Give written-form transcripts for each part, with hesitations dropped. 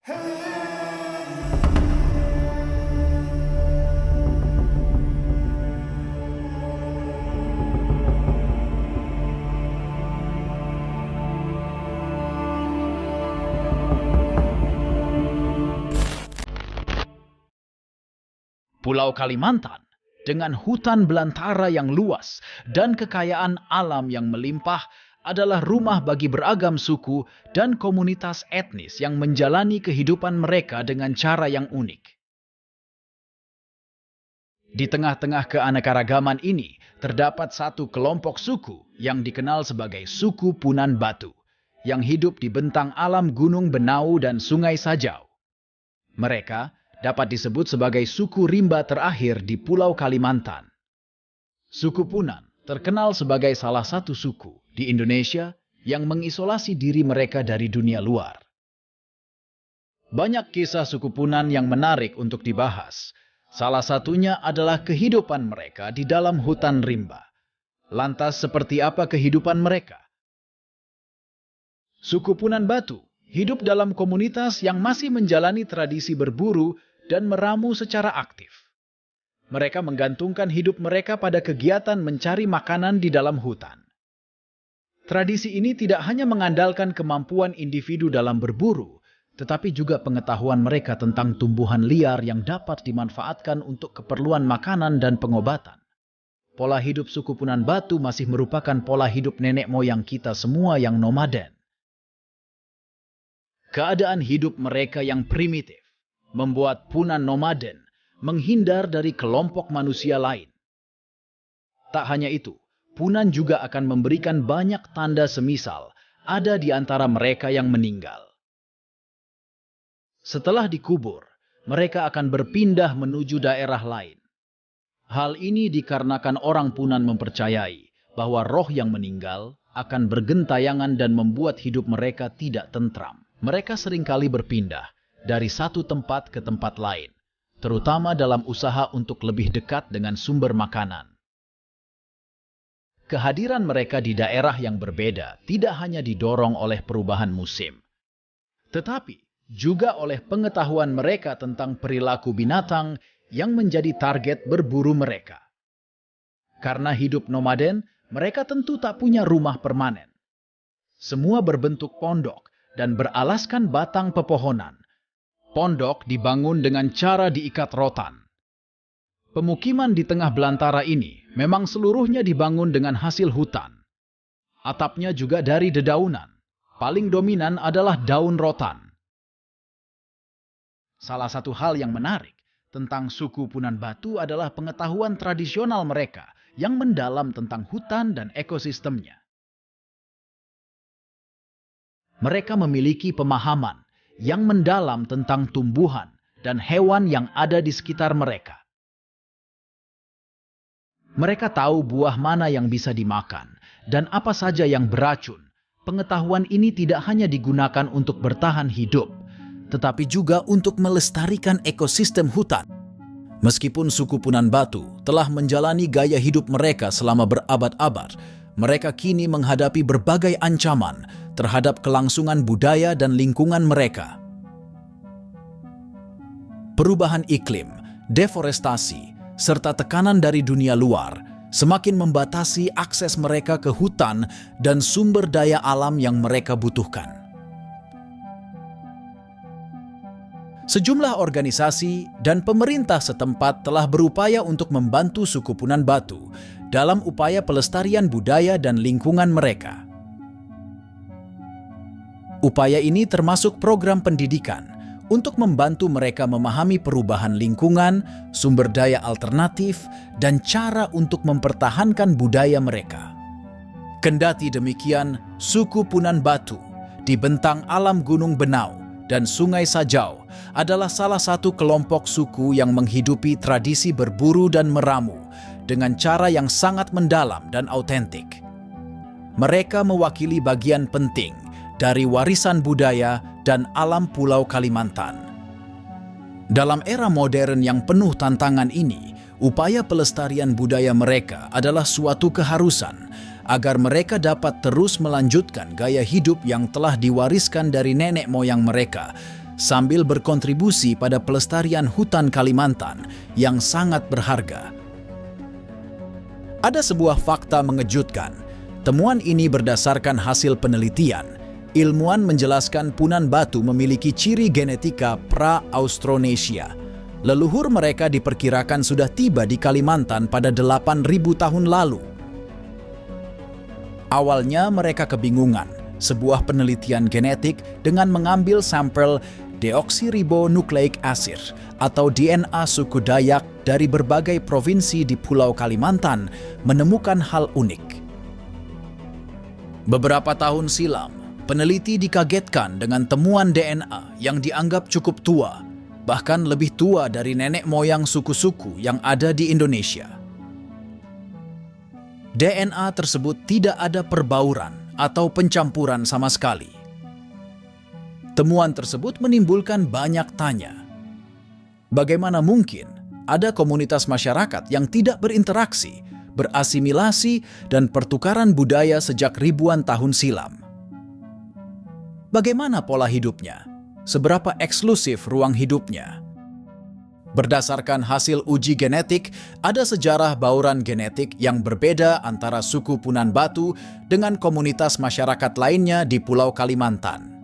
Pulau Kalimantan, dengan hutan belantara yang luas dan kekayaan alam yang melimpah, adalah rumah bagi beragam suku dan komunitas etnis yang menjalani kehidupan mereka dengan cara yang unik. Di tengah-tengah keanekaragaman ini, terdapat satu kelompok suku yang dikenal sebagai suku Punan Batu, yang hidup di bentang alam Gunung Benau dan Sungai Sajau. Mereka dapat disebut sebagai suku rimba terakhir di Pulau Kalimantan. Suku Punan terkenal sebagai salah satu suku di Indonesia yang mengisolasi diri mereka dari dunia luar. Banyak kisah suku Punan yang menarik untuk dibahas. Salah satunya adalah kehidupan mereka di dalam hutan rimba. Lantas seperti apa kehidupan mereka? Suku Punan Batu hidup dalam komunitas yang masih menjalani tradisi berburu dan meramu secara aktif. Mereka menggantungkan hidup mereka pada kegiatan mencari makanan di dalam hutan. Tradisi ini tidak hanya mengandalkan kemampuan individu dalam berburu, tetapi juga pengetahuan mereka tentang tumbuhan liar yang dapat dimanfaatkan untuk keperluan makanan dan pengobatan. Pola hidup suku Punan Batu masih merupakan pola hidup nenek moyang kita semua yang nomaden. Keadaan hidup mereka yang primitif membuat Punan nomaden menghindar dari kelompok manusia lain. Tak hanya itu, Punan juga akan memberikan banyak tanda semisal ada di antara mereka yang meninggal. Setelah dikubur, mereka akan berpindah menuju daerah lain. Hal ini dikarenakan orang Punan mempercayai bahwa roh yang meninggal akan bergentayangan dan membuat hidup mereka tidak tentram. Mereka seringkali berpindah dari satu tempat ke tempat lain, terutama dalam usaha untuk lebih dekat dengan sumber makanan. Kehadiran mereka di daerah yang berbeda tidak hanya didorong oleh perubahan musim, tetapi juga oleh pengetahuan mereka tentang perilaku binatang yang menjadi target berburu mereka. Karena hidup nomaden, mereka tentu tak punya rumah permanen. Semua berbentuk pondok dan beralaskan batang pepohonan. Pondok dibangun dengan cara diikat rotan. Pemukiman di tengah belantara ini memang seluruhnya dibangun dengan hasil hutan. Atapnya juga dari dedaunan. Paling dominan adalah daun rotan. Salah satu hal yang menarik tentang suku Punan Batu adalah pengetahuan tradisional mereka yang mendalam tentang hutan dan ekosistemnya. Mereka memiliki pemahaman yang mendalam tentang tumbuhan dan hewan yang ada di sekitar mereka. Mereka tahu buah mana yang bisa dimakan dan apa saja yang beracun. Pengetahuan ini tidak hanya digunakan untuk bertahan hidup, tetapi juga untuk melestarikan ekosistem hutan. Meskipun suku Punan Batu telah menjalani gaya hidup mereka selama berabad-abad, mereka kini menghadapi berbagai ancaman terhadap kelangsungan budaya dan lingkungan mereka. Perubahan iklim, deforestasi, serta tekanan dari dunia luar semakin membatasi akses mereka ke hutan dan sumber daya alam yang mereka butuhkan. Sejumlah organisasi dan pemerintah setempat telah berupaya untuk membantu suku Punan Batu dalam upaya pelestarian budaya dan lingkungan mereka. Upaya ini termasuk program pendidikan untuk membantu mereka memahami perubahan lingkungan, sumber daya alternatif, dan cara untuk mempertahankan budaya mereka. Kendati demikian, suku Punan Batu di bentang alam Gunung Benau dan Sungai Sajau adalah salah satu kelompok suku yang menghidupi tradisi berburu dan meramu dengan cara yang sangat mendalam dan autentik. Mereka mewakili bagian penting dari warisan budaya dan alam Pulau Kalimantan. Dalam era modern yang penuh tantangan ini, upaya pelestarian budaya mereka adalah suatu keharusan agar mereka dapat terus melanjutkan gaya hidup yang telah diwariskan dari nenek moyang mereka sambil berkontribusi pada pelestarian hutan Kalimantan yang sangat berharga. Ada sebuah fakta mengejutkan. Temuan ini berdasarkan hasil penelitian. Ilmuwan menjelaskan Punan Batu memiliki ciri genetika pra-Austronesia. Leluhur mereka diperkirakan sudah tiba di Kalimantan pada 8.000 tahun lalu. Awalnya mereka kebingungan. Sebuah penelitian genetik dengan mengambil sampel deoksiribonukleik acid atau DNA suku Dayak dari berbagai provinsi di Pulau Kalimantan menemukan hal unik. Beberapa tahun silam, peneliti dikagetkan dengan temuan DNA yang dianggap cukup tua, bahkan lebih tua dari nenek moyang suku-suku yang ada di Indonesia. DNA tersebut tidak ada perbauran atau pencampuran sama sekali. Temuan tersebut menimbulkan banyak tanya. Bagaimana mungkin ada komunitas masyarakat yang tidak berinteraksi, berasimilasi, dan pertukaran budaya sejak ribuan tahun silam? Bagaimana pola hidupnya? Seberapa eksklusif ruang hidupnya? Berdasarkan hasil uji genetik, ada sejarah bauran genetik yang berbeda antara suku Punan Batu dengan komunitas masyarakat lainnya di Pulau Kalimantan.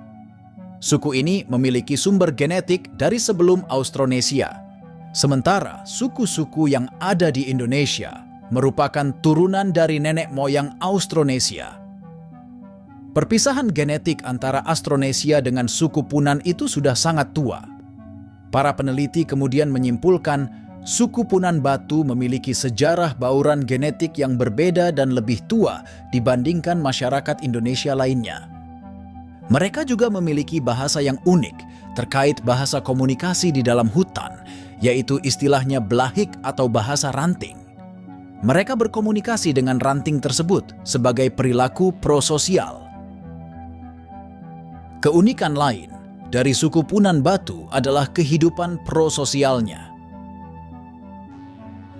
Suku ini memiliki sumber genetik dari sebelum Austronesia, sementara suku-suku yang ada di Indonesia merupakan turunan dari nenek moyang Austronesia. Perpisahan genetik antara Austronesia dengan suku Punan itu sudah sangat tua. Para peneliti kemudian menyimpulkan suku Punan Batu memiliki sejarah bauran genetik yang berbeda dan lebih tua dibandingkan masyarakat Indonesia lainnya. Mereka juga memiliki bahasa yang unik terkait bahasa komunikasi di dalam hutan, yaitu istilahnya belahik atau bahasa ranting. Mereka berkomunikasi dengan ranting tersebut sebagai perilaku prososial. Keunikan lain dari suku Punan Batu adalah kehidupan prososialnya.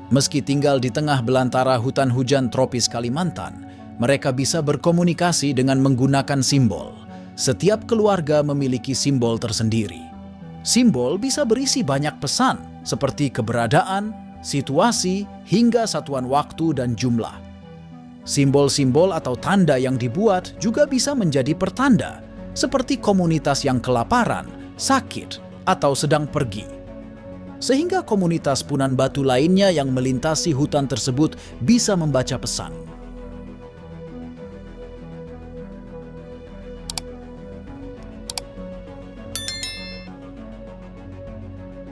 Meski tinggal di tengah belantara hutan hujan tropis Kalimantan, mereka bisa berkomunikasi dengan menggunakan simbol. Setiap keluarga memiliki simbol tersendiri. Simbol bisa berisi banyak pesan, seperti keberadaan, situasi, hingga satuan waktu dan jumlah. Simbol-simbol atau tanda yang dibuat juga bisa menjadi pertanda, seperti komunitas yang kelaparan, sakit, atau sedang pergi. Sehingga komunitas Punan Batu lainnya yang melintasi hutan tersebut bisa membaca pesan.